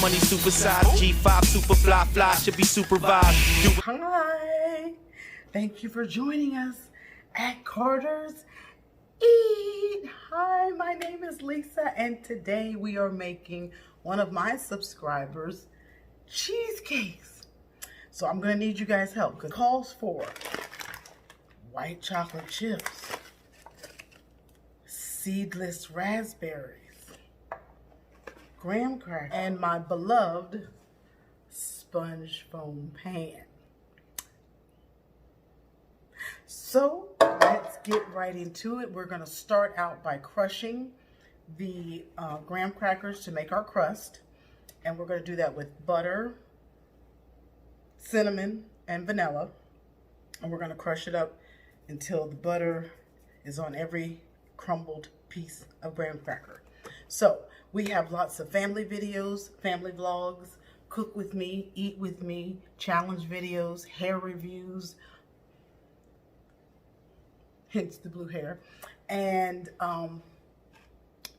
money supersized. G5 super fly, should be supervised. Hi, thank you for joining us at Carter's Eat. Hi, my name is Lisa, and today we are making one of my subscribers cheesecakes. So I'm gonna need you guys' help. It calls for white chocolate chips, seedless raspberries, graham crackers, and my beloved sponge foam pan. So let's get right into it. We're gonna start out by crushing the graham crackers to make our crust. And we're gonna do that with butter, cinnamon, and vanilla. And we're gonna crush it up until the butter is on every crumbled piece of graham cracker. So we have lots of family videos, family vlogs, cook with me, eat with me, challenge videos, hair reviews, hence the blue hair, and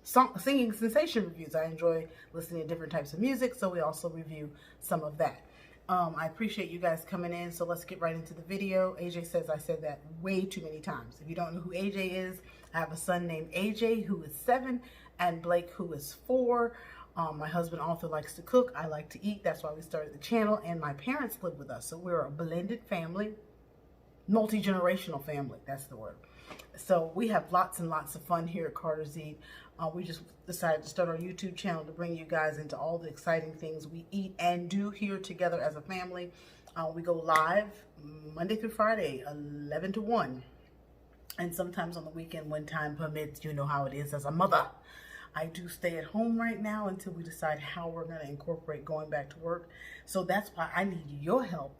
singing sensation reviews. I enjoy listening to different types of music, so we also review some of that. I appreciate you guys coming in, so let's get right into the video. AJ says I said that way too many times. If you don't know who AJ is, I have a son named AJ who is 7 and Blake who is 4. My husband also likes to cook. I like to eat. That's why we started the channel, and my parents live with us, so we're a blended family, multi-generational family. That's the word. So we have lots and lots of fun here at Carter's Eat. We just decided to start our YouTube channel to bring you guys into all the exciting things we eat and do here together as a family. We go live Monday through Friday, 11 to 1. And sometimes on the weekend when time permits. You know how it is as a mother. I do stay at home right now until we decide how we're going to incorporate going back to work. So that's why I need your help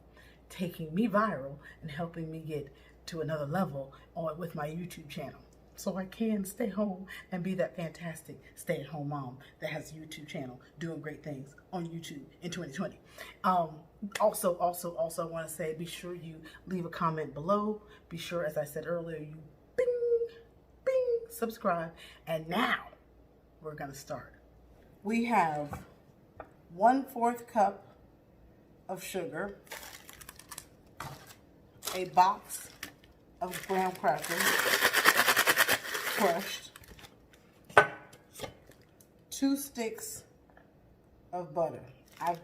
taking me viral and helping me get to another level with my YouTube channel, so I can stay home and be that fantastic stay-at-home mom that has a YouTube channel doing great things on YouTube in 2020. Also, I want to say, be sure you leave a comment below. Be sure, as I said earlier, you bing, subscribe. And now we're going to start. We have 1/4 cup of sugar, a box of graham crackers, crushed, 2 sticks of butter. I've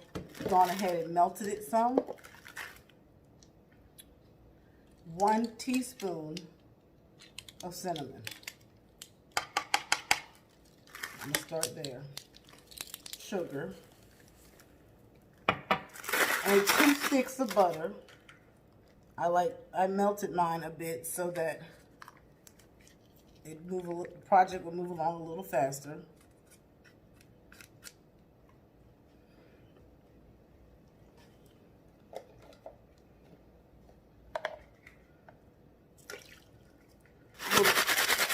gone ahead and melted it some. 1 teaspoon of cinnamon. I'm gonna start there. Sugar. And 2 sticks of butter. I melted mine a bit so that the project will move along a little faster.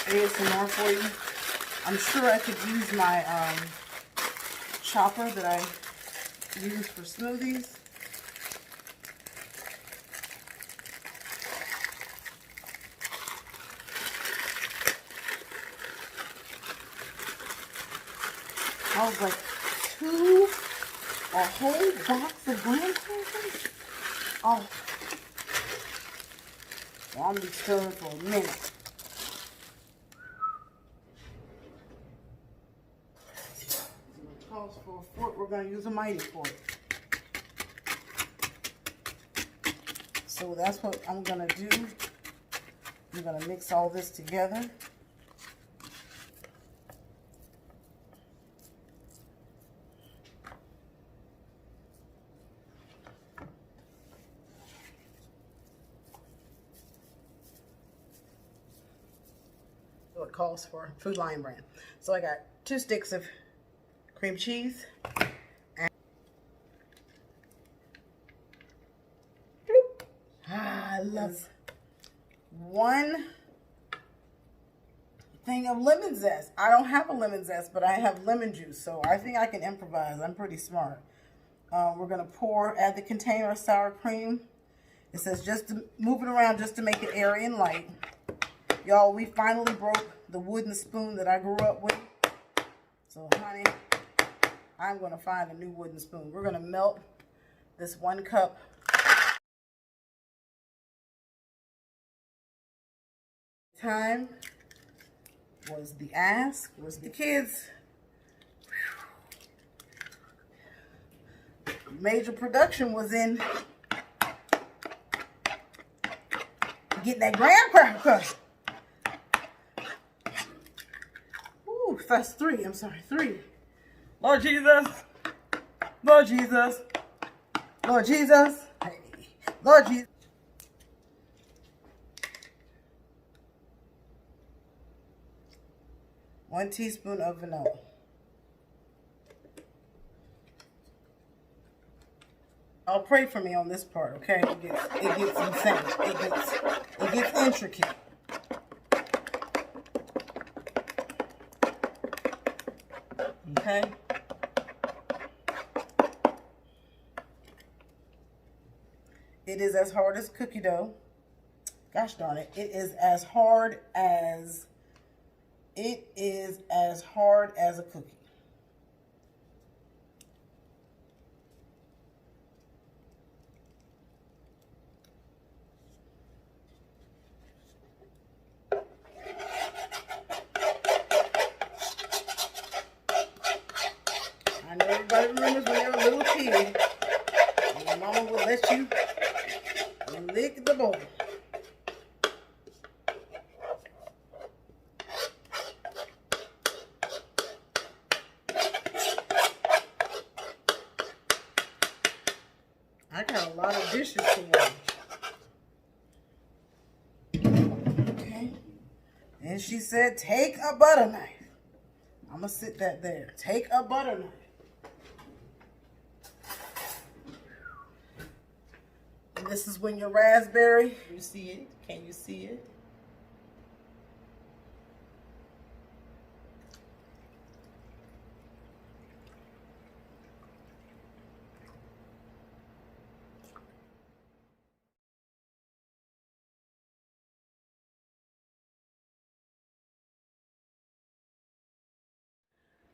ASMR for you. I'm sure I could use my chopper that I use for smoothies. I was like, a whole box of graham crackers? Oh. Well, I'm going to be stirring for a minute. It calls for a fork. We're going to use a mighty fork. So that's what I'm going to do. I'm going to mix all this together. It calls for Food Lion brand. So I got 2 sticks of cream cheese and I love 1 thing of lemon zest. I don't have a lemon zest, but I have lemon juice, so I think I can improvise. I'm pretty smart. We're gonna add the container of sour cream. It says just to move it around just to make it airy and light. Y'all, we finally broke the wooden spoon that I grew up with. So, honey, I'm going to find a new wooden spoon. We're going to melt this 1 cup. Time was the ask, was the kids. Major production was in getting that graham cracker cut. Ooh, that's 3. I'm sorry, 3. Lord Jesus, Lord Jesus, Lord Jesus, hey, Lord Jesus. One teaspoon of vanilla. I'll pray for me on this part, okay? It gets insane. It gets intricate. Okay? It is as hard as cookie dough. Gosh darn it. It is as hard as a cookie. I know everybody remembers when you were a little kid, and your mama would let you lick the bowl. I got a lot of dishes to wash. Okay. And she said, take a butter knife. I'm going to sit that there. Take a butter knife. And this is when your raspberry, you see it? Can you see it?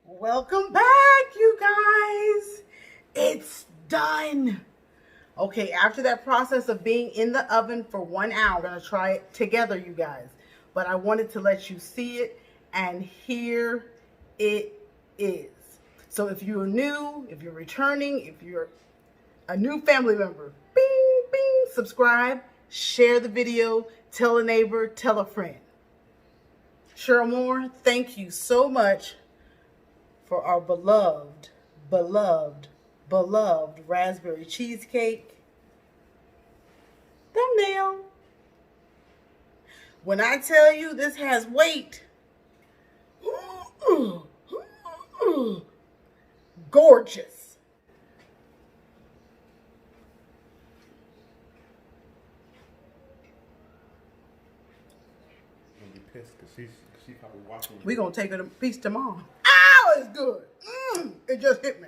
Welcome back, you guys. It's done. Okay, after that process of being in the oven for 1 hour, we're going to try it together, you guys. But I wanted to let you see it, and here it is. So if you're new, if you're returning, if you're a new family member, bing, bing, subscribe, share the video, tell a neighbor, tell a friend. Cheryl Moore, thank you so much for our beloved, beloved, beloved raspberry cheesecake thumbnail. When I tell you this has weight, gorgeous. I'm gonna be pissed because she's probably watching. We're going to take it a piece tomorrow. Ow, it's good. It just hit me.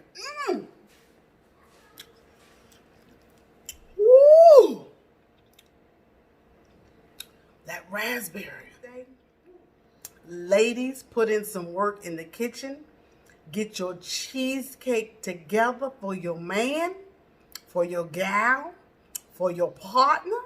Woo! That raspberry. Ladies, put in some work in the kitchen. Get your cheesecake together for your man, for your gal, for your partner.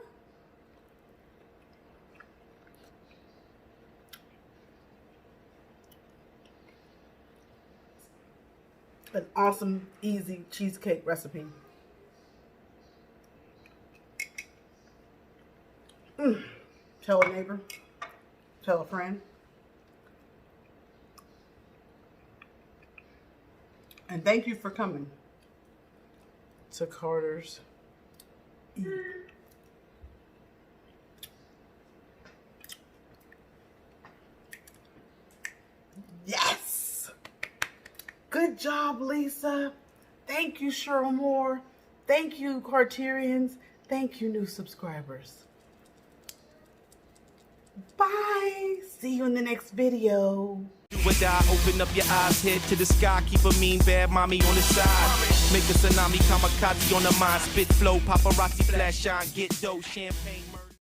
An awesome, easy cheesecake recipe. Tell a neighbor. Tell a friend. And thank you for coming to Carter's Eat. Yes! Good job, Lisa. Thank you, Cheryl Moore. Thank you, Carterians. Thank you, new subscribers. Bye. See you in the next video. Do or die, open up your eyes, head to the sky, keep a mean bad mommy on the side. Make a tsunami kamikaze on the mind, spit flow, paparazzi flash shine, get dough, champagne murder.